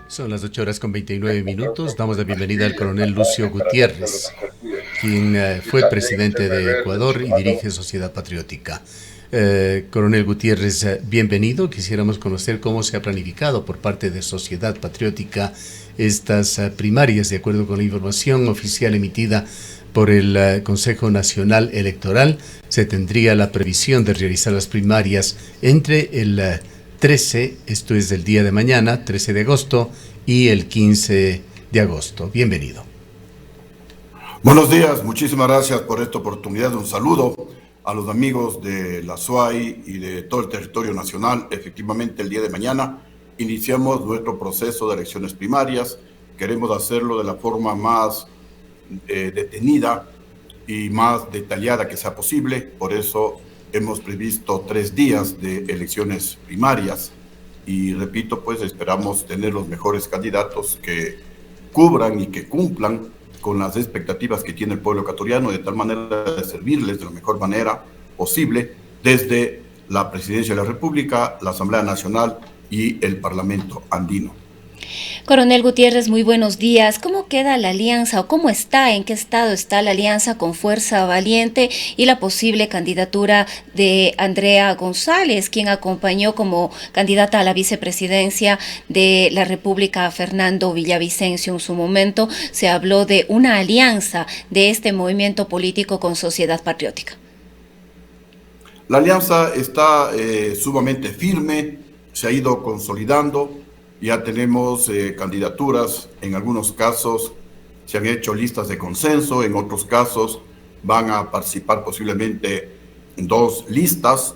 Son las 8:29. Damos la bienvenida al coronel Lucio Gutiérrez, quien fue presidente de Ecuador y dirige Sociedad Patriótica. Coronel Gutiérrez, bienvenido. Quisiéramos conocer cómo se ha planificado por parte de Sociedad Patriótica estas primarias, de acuerdo con la información oficial emitida por el Consejo Nacional Electoral. Se tendría la previsión de realizar las primarias entre el 13, esto es del día de mañana, 13 de agosto, y el 15 de agosto. Bienvenido. Buenos días, muchísimas gracias por esta oportunidad. Un saludo a los amigos de la SUAY y de todo el territorio nacional. Efectivamente, el día de mañana iniciamos nuestro proceso de elecciones primarias. Queremos hacerlo de la forma más detenida y más detallada que sea posible. Por eso hemos previsto 3 días de elecciones primarias y repito, pues esperamos tener los mejores candidatos que cubran y que cumplan con las expectativas que tiene el pueblo ecuatoriano, de tal manera de servirles de la mejor manera posible desde la Presidencia de la República, la Asamblea Nacional y el Parlamento andino. Coronel Gutiérrez, muy buenos días. ¿Cómo queda la alianza o cómo está, en qué estado está la alianza con Fuerza Valiente y la posible candidatura de Andrea González, quien acompañó como candidata a la vicepresidencia de la República a Fernando Villavicencio? En su momento se habló de una alianza de este movimiento político con Sociedad Patriótica. La alianza está sumamente firme, se ha ido consolidando. Ya tenemos candidaturas, en algunos casos se han hecho listas de consenso, en otros casos van a participar posiblemente en 2 listas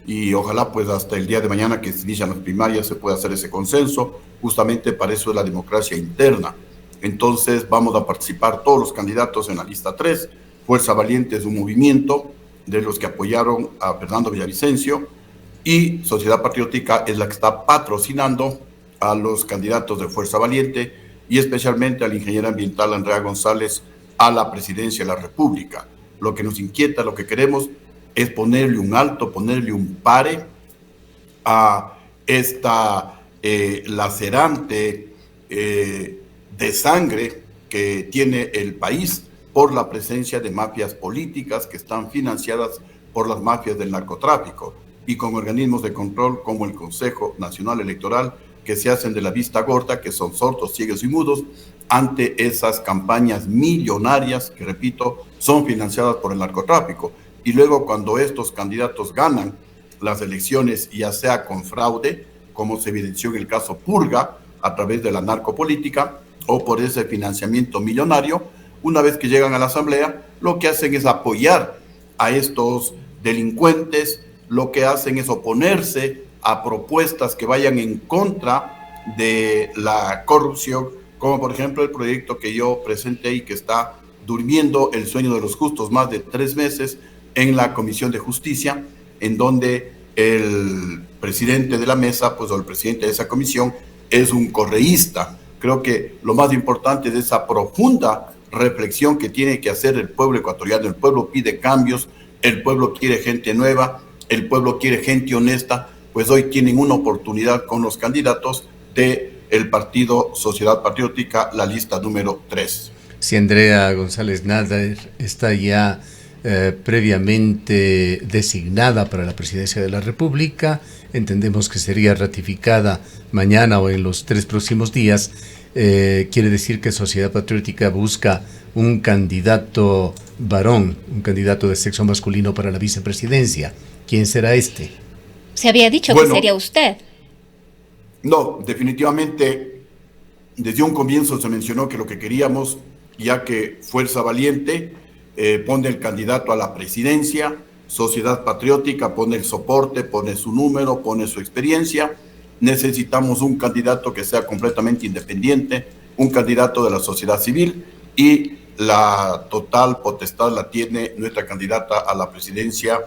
y ojalá pues hasta el día de mañana que se inician las primarias se pueda hacer ese consenso. Justamente para eso es la democracia interna. Entonces vamos a participar todos los candidatos en la lista 3. Fuerza Valiente es un movimiento de los que apoyaron a Fernando Villavicencio y Sociedad Patriótica es la que está patrocinando a los candidatos de Fuerza Valiente y especialmente al ingeniero ambiental Andrea González a la presidencia de la República. Lo que nos inquieta, lo que queremos es ponerle un alto, ponerle un pare a esta lacerante de sangre que tiene el país por la presencia de mafias políticas que están financiadas por las mafias del narcotráfico y con organismos de control como el Consejo Nacional Electoral que se hacen de la vista gorda, que son sordos, ciegos y mudos, ante esas campañas millonarias que, repito, son financiadas por el narcotráfico. Y luego cuando estos candidatos ganan las elecciones, ya sea con fraude, como se evidenció en el caso Purga, a través de la narcopolítica, o por ese financiamiento millonario, una vez que llegan a la asamblea, lo que hacen es apoyar a estos delincuentes, lo que hacen es oponerse a propuestas que vayan en contra de la corrupción, como por ejemplo el proyecto que yo presenté y que está durmiendo el sueño de los justos más de 3 meses en la Comisión de Justicia, en donde el presidente de la mesa, pues, o el presidente de esa comisión, es un correísta. Creo que lo más importante es esa profunda reflexión que tiene que hacer el pueblo ecuatoriano. El pueblo pide cambios, el pueblo quiere gente nueva, el pueblo quiere gente honesta. Pues hoy tienen una oportunidad con los candidatos del partido Sociedad Patriótica, la lista número 3. Si Andrea González Nader está ya previamente designada para la presidencia de la República, entendemos que sería ratificada mañana o en los 3 próximos días, quiere decir que Sociedad Patriótica busca un candidato varón, un candidato de sexo masculino para la vicepresidencia. ¿Quién será este? Se había dicho que sería usted. No, definitivamente, desde un comienzo se mencionó que lo que queríamos, ya que Fuerza Valiente pone el candidato a la presidencia, Sociedad Patriótica pone el soporte, pone su número, pone su experiencia, necesitamos un candidato que sea completamente independiente, un candidato de la sociedad civil y la total potestad la tiene nuestra candidata a la presidencia,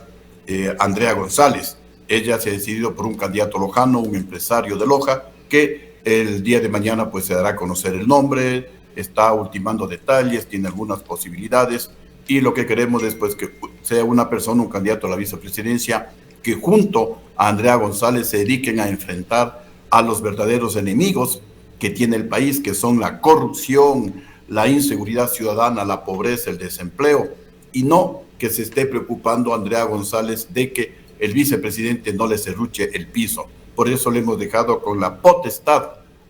Andrea González. Ella se ha decidido por un candidato lojano, un empresario de Loja, que el día de mañana pues se dará a conocer el nombre, está ultimando detalles, tiene algunas posibilidades y lo que queremos es pues que sea una persona, un candidato a la vicepresidencia que junto a Andrea González se dediquen a enfrentar a los verdaderos enemigos que tiene el país, que son la corrupción, la inseguridad ciudadana, la pobreza, el desempleo, y no que se esté preocupando Andrea González de que el vicepresidente no le serruche el piso. Por eso le hemos dejado con la potestad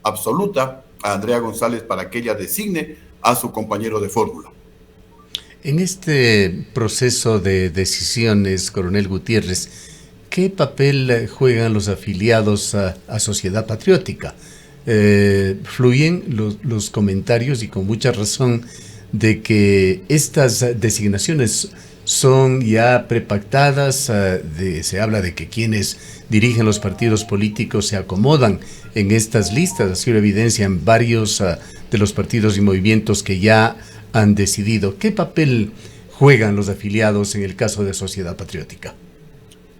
absoluta a Andrea González para que ella designe a su compañero de fórmula. En este proceso de decisiones, coronel Gutiérrez, ¿qué papel juegan los afiliados a Sociedad Patriótica? Fluyen los comentarios, y con mucha razón, de que estas designaciones son ya prepactadas. Se habla de que quienes dirigen los partidos políticos se acomodan en estas listas, así lo evidencian varios de los partidos y movimientos que ya han decidido. ¿Qué papel juegan los afiliados en el caso de Sociedad Patriótica?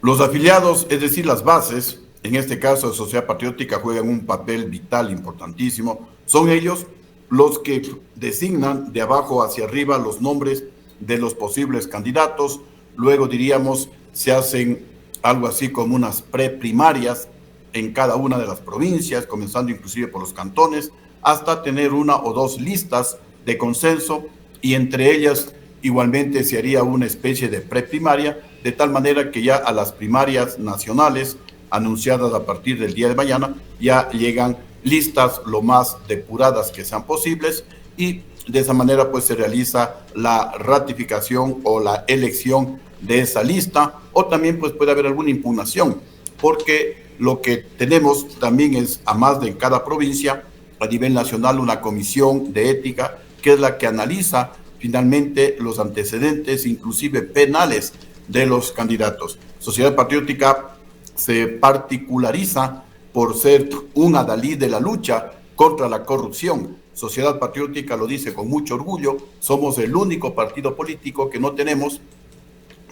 Los afiliados, es decir, las bases, en este caso de Sociedad Patriótica, juegan un papel vital, importantísimo. Son ellos los que designan de abajo hacia arriba los nombres de los posibles candidatos. Luego, diríamos, se hacen algo así como unas preprimarias en cada una de las provincias, comenzando inclusive por los cantones, hasta tener una o dos listas de consenso, y entre ellas igualmente se haría una especie de preprimaria, de tal manera que ya a las primarias nacionales anunciadas a partir del día de mañana ya llegan listas lo más depuradas que sean posibles, y de esa manera pues se realiza la ratificación o la elección de esa lista, o también pues puede haber alguna impugnación, porque lo que tenemos también es, a más de en cada provincia, a nivel nacional, una comisión de ética que es la que analiza finalmente los antecedentes, inclusive penales, de los candidatos. Sociedad Patriótica se particulariza por ser un adalid de la lucha contra la corrupción. Sociedad Patriótica lo dice con mucho orgullo: somos el único partido político que no tenemos,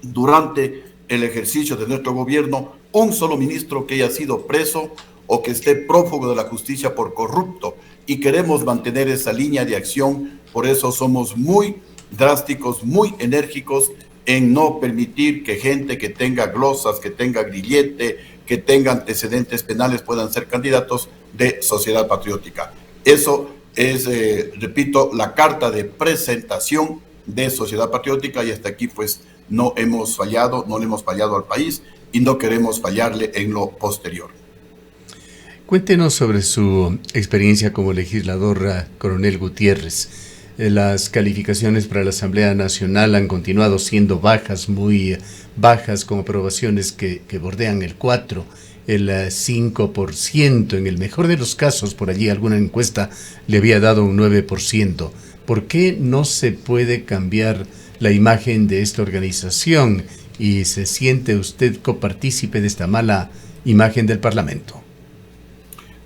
durante el ejercicio de nuestro gobierno, un solo ministro que haya sido preso o que esté prófugo de la justicia por corrupto, y queremos mantener esa línea de acción. Por eso somos muy drásticos, muy enérgicos en no permitir que gente que tenga glosas, que tenga grillete, que tenga antecedentes penales puedan ser candidatos de Sociedad Patriótica. Eso es, repito, la carta de presentación de Sociedad Patriótica, y hasta aquí pues no hemos fallado, no le hemos fallado al país y no queremos fallarle en lo posterior. Cuéntenos sobre su experiencia como legislador, coronel Gutiérrez. Las calificaciones para la Asamblea Nacional han continuado siendo bajas, muy bajas, con aprobaciones que bordean el 4%, el 5%. En el mejor de los casos, por allí alguna encuesta le había dado un 9%. ¿Por qué no se puede cambiar la imagen de esta organización y se siente usted copartícipe de esta mala imagen del Parlamento?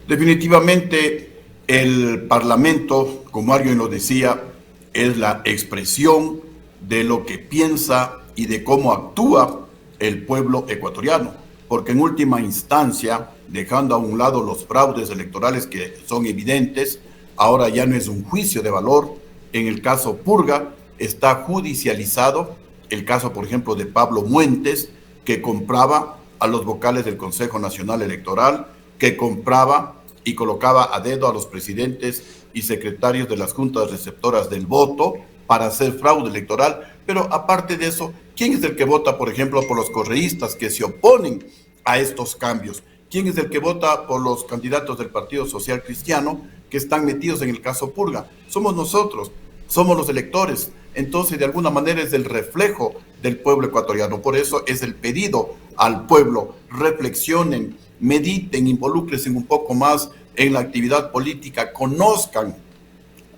Definitivamente el Parlamento, como alguien lo decía, es la expresión de lo que piensa y de cómo actúa el pueblo ecuatoriano, porque en última instancia, dejando a un lado los fraudes electorales que son evidentes, ahora ya no es un juicio de valor. En el caso Purga está judicializado el caso, por ejemplo, de Pablo Muentes, que compraba a los vocales del Consejo Nacional Electoral, que compraba y colocaba a dedo a los presidentes y secretarios de las juntas receptoras del voto para hacer fraude electoral. Pero aparte de eso, ¿quién es el que vota, por ejemplo, por los correístas que se oponen a estos cambios? ¿Quién es el que vota por los candidatos del Partido Social Cristiano que están metidos en el caso Purga? Somos nosotros, somos los electores. Entonces, de alguna manera es el reflejo del pueblo ecuatoriano. Por eso es el pedido al pueblo: reflexionen, mediten, involúcrense un poco más en la actividad política, conozcan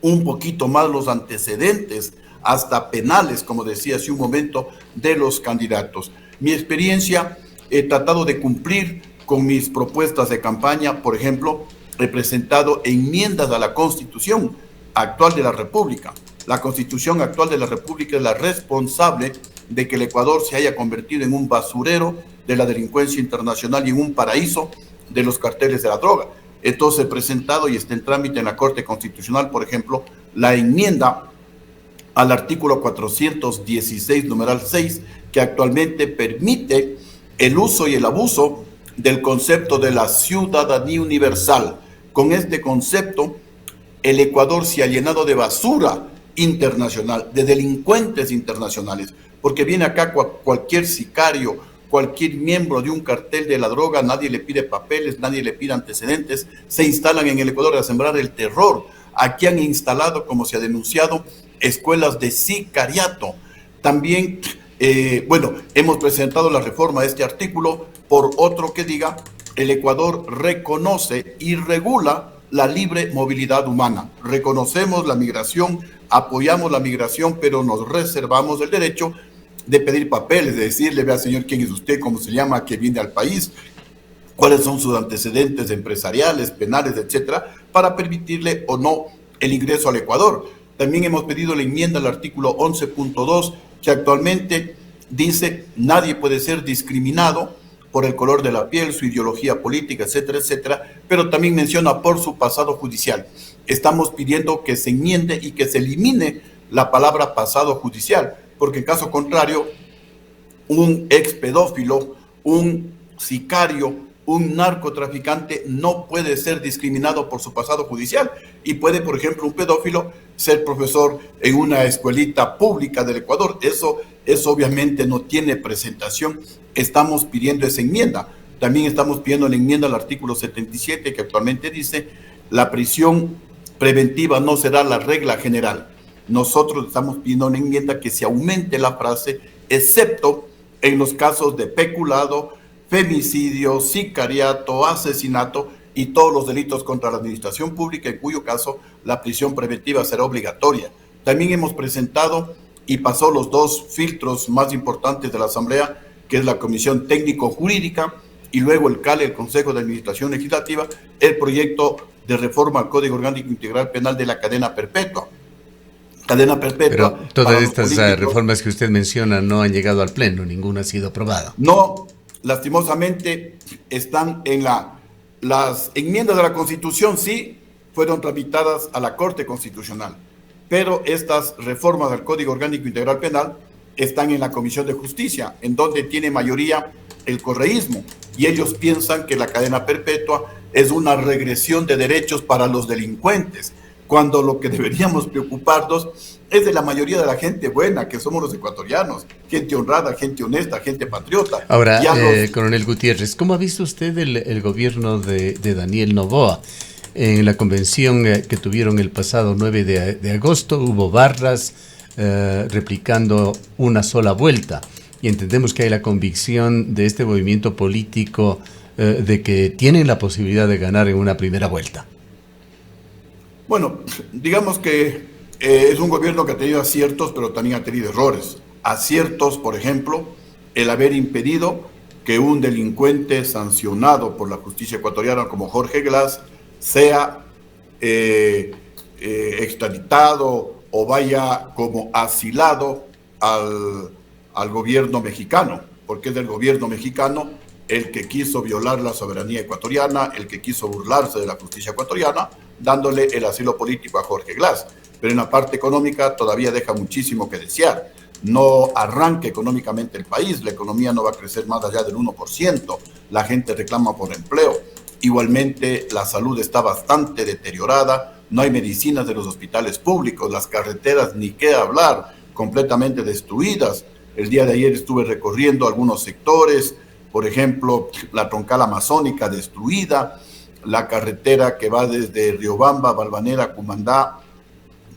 un poquito más los antecedentes, hasta penales, como decía hace un momento, de los candidatos. Mi experiencia, he tratado de cumplir con mis propuestas de campaña. Por ejemplo, he presentado enmiendas a la Constitución actual de la República. La Constitución actual de la República es la responsable de que el Ecuador se haya convertido en un basurero de la delincuencia internacional y en un paraíso de los carteles de la droga. Entonces he presentado y está en trámite en la Corte Constitucional, por ejemplo, la enmienda al artículo 416, numeral 6, que actualmente permite el uso y el abuso del concepto de la ciudadanía universal, con este concepto, el Ecuador se ha llenado de basura internacional, de delincuentes internacionales, porque viene acá cualquier sicario, cualquier miembro de un cartel de la droga, nadie le pide papeles, nadie le pide antecedentes, se instalan en el Ecuador a sembrar el terror. Aquí han instalado, como se ha denunciado, escuelas de sicariato. También, hemos presentado la reforma de este artículo por otro que diga, el Ecuador reconoce y regula la libre movilidad humana. Reconocemos la migración, apoyamos la migración, pero nos reservamos el derecho de pedir papeles, de decirle, vea señor, quién es usted, cómo se llama, qué viene al país, cuáles son sus antecedentes empresariales, penales, etcétera, para permitirle o no el ingreso al Ecuador. También hemos pedido la enmienda al artículo 11.2, que actualmente dice, nadie puede ser discriminado por el color de la piel, su ideología política, etcétera, etcétera, pero también menciona por su pasado judicial. Estamos pidiendo que se enmiende y que se elimine la palabra pasado judicial, porque en caso contrario, un ex pedófilo, un sicario, un narcotraficante no puede ser discriminado por su pasado judicial y puede, por ejemplo, un pedófilo ser profesor en una escuelita pública del Ecuador. Eso obviamente no tiene presentación. Estamos pidiendo esa enmienda. También estamos pidiendo la enmienda al artículo 77, que actualmente dice, la prisión preventiva no será la regla general. Nosotros estamos pidiendo una enmienda que se aumente la frase, excepto en los casos de peculado, femicidio, sicariato, asesinato y todos los delitos contra la administración pública, en cuyo caso la prisión preventiva será obligatoria. También hemos presentado y pasó los dos filtros más importantes de la Asamblea, que es la Comisión Técnico-Jurídica y luego el CALE, el Consejo de Administración Legislativa, el proyecto de reforma al Código Orgánico Integral Penal de la cadena perpetua. Cadena perpetua. Pero todas estas reformas que usted menciona no han llegado al Pleno, ninguna ha sido aprobada. No, lastimosamente están en las enmiendas de la Constitución, sí, fueron tramitadas a la Corte Constitucional, pero estas reformas del Código Orgánico Integral Penal están en la Comisión de Justicia, en donde tiene mayoría el correísmo, y ellos piensan que la cadena perpetua es una regresión de derechos para los delincuentes, cuando lo que deberíamos preocuparnos es de la mayoría de la gente buena, que somos los ecuatorianos, gente honrada, gente honesta, gente patriota. Ahora, coronel Gutiérrez, ¿cómo ha visto usted el gobierno de Daniel Noboa? En la convención que tuvieron el pasado 9 de agosto hubo barras replicando una sola vuelta, y entendemos que hay la convicción de este movimiento político de que tienen la posibilidad de ganar en una primera vuelta. Bueno, digamos que es un gobierno que ha tenido aciertos, pero también ha tenido errores. Aciertos, por ejemplo, el haber impedido que un delincuente sancionado por la justicia ecuatoriana como Jorge Glass sea extraditado o vaya como asilado al gobierno mexicano, porque es del gobierno mexicano el que quiso violar la soberanía ecuatoriana, el que quiso burlarse de la justicia ecuatoriana, dándole el asilo político a Jorge Glass. Pero en la parte económica todavía deja muchísimo que desear. No arranca económicamente el país, la economía no va a crecer más allá del 1%, la gente reclama por empleo. Igualmente la salud está bastante deteriorada, no hay medicinas de los hospitales públicos, las carreteras ni qué hablar, completamente destruidas. El día de ayer estuve recorriendo algunos sectores, por ejemplo, la troncal amazónica destruida, la carretera que va desde Riobamba, Balvanera, Cumandá,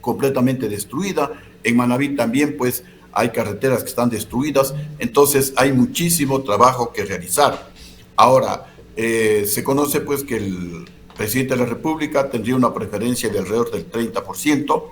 completamente destruida. En Manabí también, pues, hay carreteras que están destruidas. Entonces, hay muchísimo trabajo que realizar. Ahora, se conoce, pues, que el presidente de la República tendría una preferencia de alrededor del 30%.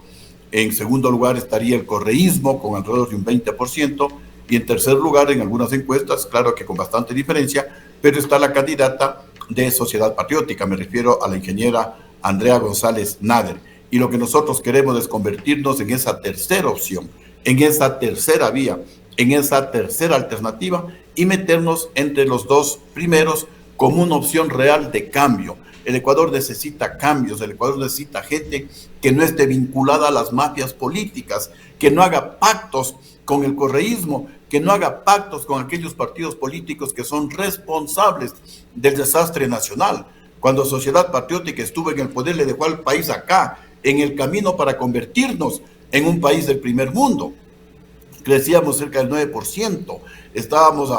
En segundo lugar estaría el correísmo, con alrededor de un 20%. Y en tercer lugar, en algunas encuestas, claro que con bastante diferencia, pero está la candidata de Sociedad Patriótica, me refiero a la ingeniera Andrea González Nader. Y lo que nosotros queremos es convertirnos en esa tercera opción, en esa tercera vía, en esa tercera alternativa y meternos entre los dos primeros como una opción real de cambio. El Ecuador necesita cambios, el Ecuador necesita gente que no esté vinculada a las mafias políticas, que no haga pactos con el correísmo, que no haga pactos con aquellos partidos políticos que son responsables del desastre nacional. Cuando Sociedad Patriótica estuvo en el poder, le dejó al país acá, en el camino para convertirnos en un país del primer mundo. Crecíamos cerca del 9%, estábamos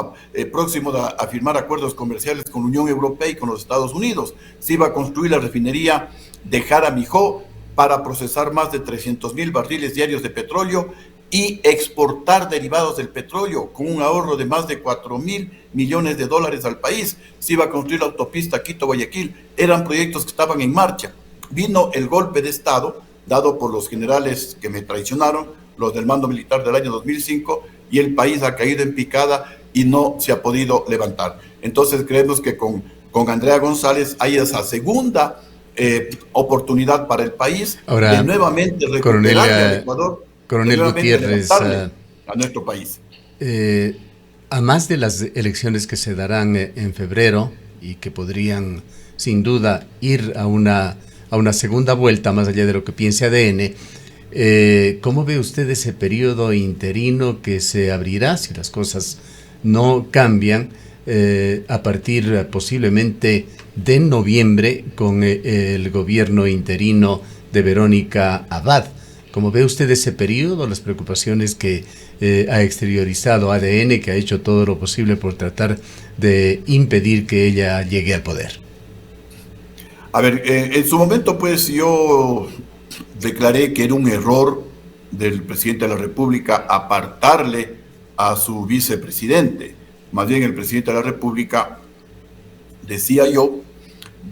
próximos a firmar acuerdos comerciales con la Unión Europea y con los Estados Unidos. Se iba a construir la refinería de Jaramijó para procesar más de 300,000 barriles diarios de petróleo y exportar derivados del petróleo con un ahorro de más de 4,000 millones de dólares al país. Se iba a construir la autopista Quito-Guayaquil. Eran proyectos que estaban en marcha. Vino el golpe de Estado dado por los generales que me traicionaron, los del mando militar del año 2005, y el país ha caído en picada y no se ha podido levantar. Entonces creemos que con Andrea González hay esa segunda oportunidad para el país. Ahora, de nuevamente recuperar al Ecuador, Coronel Gutiérrez, a nuestro país. A más de las elecciones que se darán en febrero y que podrían sin duda ir a una segunda vuelta, más allá de lo que piense ADN, ¿cómo ve usted ese periodo interino que se abrirá si las cosas no cambian a partir posiblemente de noviembre con el gobierno interino de Verónica Abad? ¿Cómo ve usted ese periodo, las preocupaciones que ha exteriorizado ADN, que ha hecho todo lo posible por tratar de impedir que ella llegue al poder? A ver, en su momento pues yo declaré que era un error del presidente de la República apartarle a su vicepresidente. Más bien el presidente de la República, decía yo,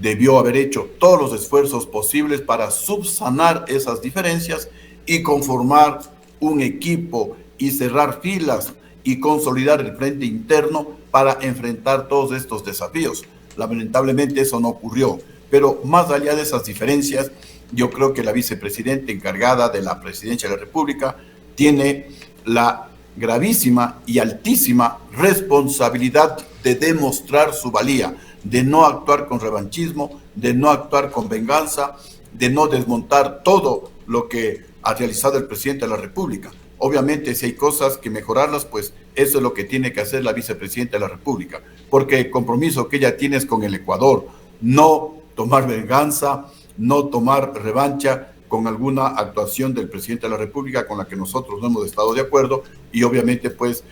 debió haber hecho todos los esfuerzos posibles para subsanar esas diferencias y conformar un equipo y cerrar filas y consolidar el frente interno para enfrentar todos estos desafíos. Lamentablemente eso no ocurrió, pero más allá de esas diferencias, yo creo que la vicepresidenta encargada de la presidencia de la República tiene la gravísima y altísima responsabilidad de demostrar su valía, de no actuar con revanchismo, de no actuar con venganza, de no desmontar todo lo que ha realizado el presidente de la República. Obviamente, si hay cosas que mejorarlas, pues eso es lo que tiene que hacer la vicepresidenta de la República, porque el compromiso que ella tiene es con el Ecuador, no tomar venganza, no tomar revancha con alguna actuación del presidente de la República con la que nosotros no hemos estado de acuerdo, y obviamente pues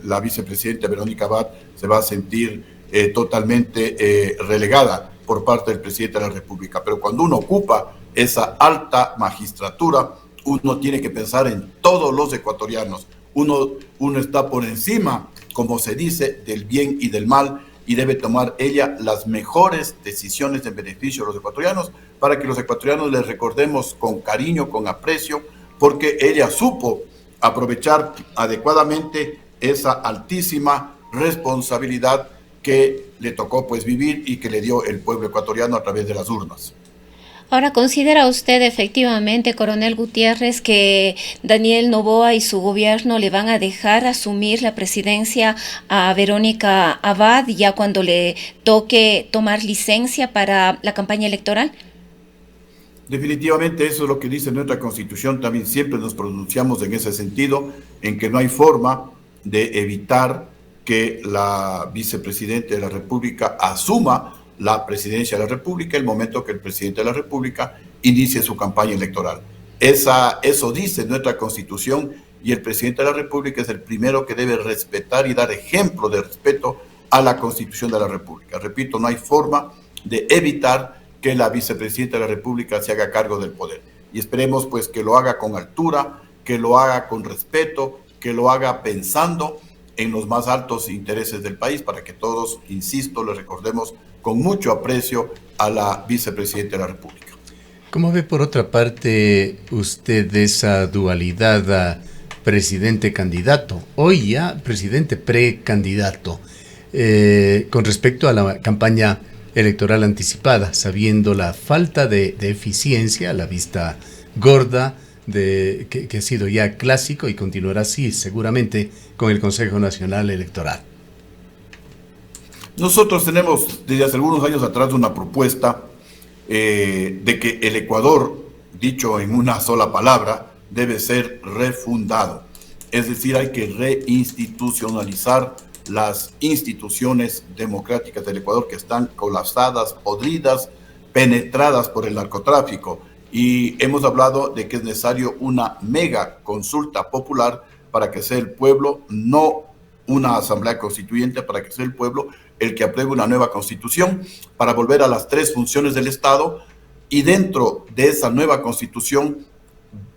la vicepresidenta Verónica Abad se va a sentir totalmente relegada por parte del presidente de la República. Pero cuando uno ocupa esa alta magistratura, uno tiene que pensar en todos los ecuatorianos. Uno está por encima, como se dice, del bien y del mal, y debe tomar ella las mejores decisiones en beneficio de los ecuatorianos, para que los ecuatorianos les recordemos con cariño, con aprecio, porque ella supo aprovechar adecuadamente esa altísima responsabilidad que le tocó pues vivir y que le dio el pueblo ecuatoriano a través de las urnas. Ahora, ¿considera usted efectivamente, Coronel Gutiérrez, que Daniel Noboa y su gobierno le van a dejar asumir la presidencia a Verónica Abad ya cuando le toque tomar licencia para la campaña electoral? Definitivamente eso es lo que dice nuestra Constitución. También siempre nos pronunciamos en ese sentido, en que no hay forma de evitar que la vicepresidenta de la República asuma la presidencia de la República el momento que el presidente de la República inicie su campaña electoral. Eso dice nuestra Constitución, y el presidente de la República es el primero que debe respetar y dar ejemplo de respeto a la Constitución de la República. Repito, no hay forma de evitar que la vicepresidenta de la República se haga cargo del poder. Y esperemos pues que lo haga con altura, que lo haga con respeto, que lo haga pensando en los más altos intereses del país, para que todos, insisto, le recordemos con mucho aprecio a la vicepresidenta de la República. ¿Cómo ve por otra parte usted esa dualidad presidente-candidato? Hoy ya presidente precandidato, con respecto a la campaña electoral anticipada, sabiendo la falta de eficiencia, la vista gorda, que ha sido ya clásico y continuará así seguramente con el Consejo Nacional Electoral. Nosotros tenemos desde hace algunos años atrás una propuesta de que el Ecuador, dicho en una sola palabra, debe ser refundado. Es decir, hay que reinstitucionalizar las instituciones democráticas del Ecuador que están colapsadas, podridas, penetradas por el narcotráfico. Y hemos hablado de que es necesario una mega consulta popular para que sea el pueblo, no una asamblea constituyente, para que sea el pueblo el que apruebe una nueva constitución, para volver a las 3 funciones del Estado, y dentro de esa nueva constitución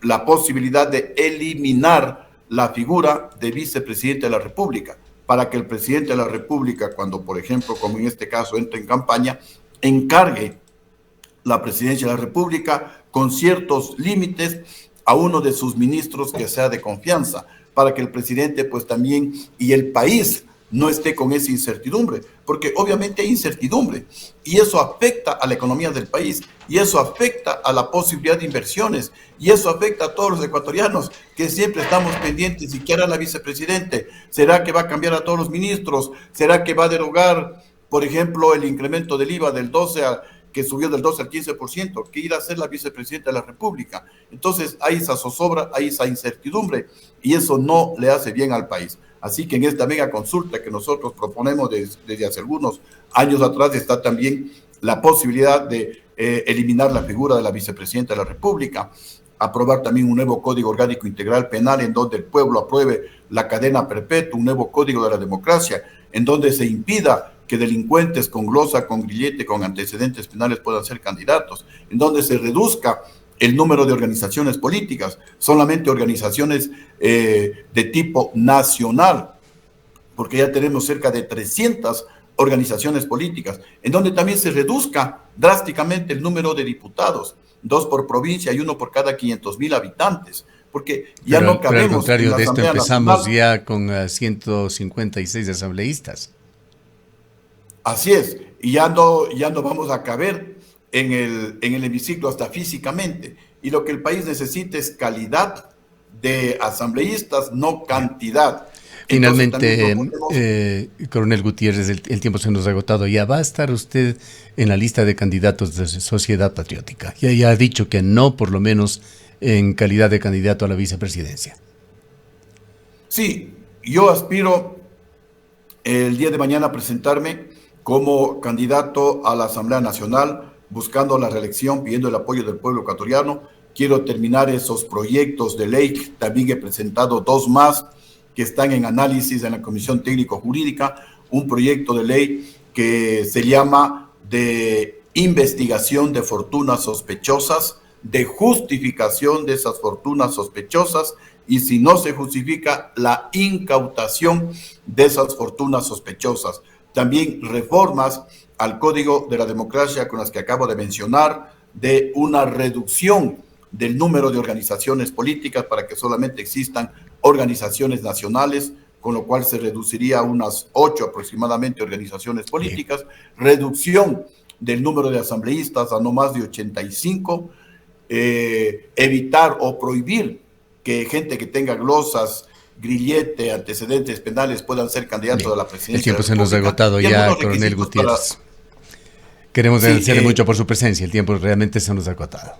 la posibilidad de eliminar la figura de vicepresidente de la República, para que el presidente de la República, cuando por ejemplo, como en este caso, entre en campaña, encargue la presidencia de la República con ciertos límites a uno de sus ministros que sea de confianza, para que el presidente pues también y el país no esté con esa incertidumbre, porque obviamente hay incertidumbre y eso afecta a la economía del país y eso afecta a la posibilidad de inversiones y eso afecta a todos los ecuatorianos que siempre estamos pendientes. ¿Y qué hará la vicepresidente? ¿Será que va a cambiar a todos los ministros? ¿Será que va a derogar, por ejemplo, el incremento del IVA del 12 que subió del 12 al 15%? ¿Qué irá a hacer la vicepresidenta de la República? Entonces hay esa zozobra, hay esa incertidumbre y eso no le hace bien al país. Así que en esta mega consulta que nosotros proponemos desde hace algunos años atrás está también la posibilidad de eliminar la figura de la vicepresidenta de la República, aprobar también un nuevo Código Orgánico Integral Penal en donde el pueblo apruebe la cadena perpetua, un nuevo Código de la Democracia, en donde se impida que delincuentes con glosa, con grillete, con antecedentes penales puedan ser candidatos, en donde se reduzca el número de organizaciones políticas, solamente organizaciones de tipo nacional, porque ya tenemos cerca de 300 organizaciones políticas, en donde también se reduzca drásticamente el número de diputados, 2 por provincia y 1 por cada 500,000 habitantes, porque ya no cabemos. Pero al contrario de esto empezamos nacional. Ya con 156 asambleístas. Así es, y ya no vamos a caber en el hemiciclo hasta físicamente. Y lo que el país necesita es calidad de asambleístas, no cantidad. Finalmente, coronel Gutiérrez, el tiempo se nos ha agotado. Ya va a estar usted en la lista de candidatos de Sociedad Patriótica. Ya ha dicho que no, por lo menos en calidad de candidato a la vicepresidencia. Sí, yo aspiro el día de mañana a presentarme como candidato a la Asamblea Nacional, buscando la reelección, pidiendo el apoyo del pueblo ecuatoriano. Quiero terminar esos proyectos de ley. También he presentado 2 más que están en análisis en la Comisión Técnico-Jurídica. Un proyecto de ley que se llama de investigación de fortunas sospechosas, de justificación de esas fortunas sospechosas y, si no se justifica, la incautación de esas fortunas sospechosas. También reformas al Código de la Democracia con las que acabo de mencionar, de una reducción del número de organizaciones políticas para que solamente existan organizaciones nacionales, con lo cual se reduciría a unas 8 aproximadamente organizaciones políticas, reducción del número de asambleístas a no más de 85, evitar o prohibir que gente que tenga glosas, grillete, antecedentes penales puedan ser candidatos a la presidencia. El tiempo se nos ha agotado ya, coronel Gutiérrez. Queremos agradecerle mucho por su presencia. El tiempo realmente se nos ha agotado.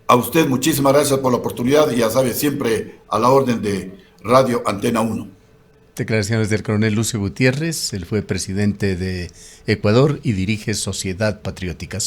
A usted muchísimas gracias por la oportunidad y ya sabe, siempre a la orden de Radio Antena 1. Declaraciones del coronel Lucio Gutiérrez. Él fue presidente de Ecuador y dirige Sociedad Patriótica.